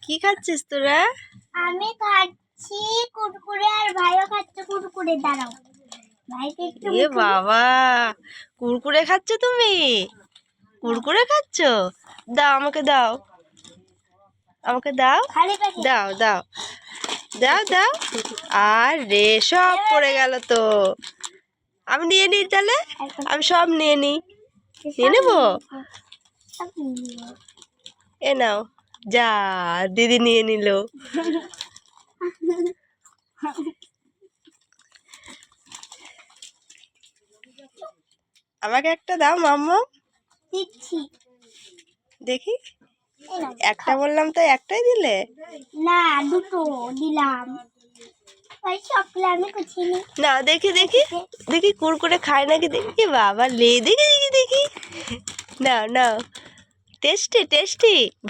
কি খাচ্ছিস তোরা? আমি খাচ্ছি কুরকুরে আর ভাইও খাচ্ছে কুরকুরে। দাঁড়াও, ভাইকে একটু এ বাবা, কুরকুরে খাচ্ছ তুমি? কুরকুরে খাচ্ছ? দাও, আমাকে দাও, আমাকে দাও, খালি পেটে দাও দাও দাও দাও। আর রে, সব পড়ে গেল তো। আমি নিয়ে নিই তাহলে, আমি সব নিয়ে নিই। নিয়ে নেবো? এ নাও, যা, দিদি নিয়ে নিল। আমাকে একটা দাও মাম্মা, দিচ্ছি। দেখি। এই নাও, একটা বললাম তো একটাই দিলে? না, দুটো দিলাম। ওই সবগুলো আমি গুছিয়ে নিই। না, দেখি দেখি দেখি কুরকুরে খায় নাকি দেখি। এ বাবা, লে, দেখি দেখি দেখি। নাও নাও, টেস্টি টেস্টি।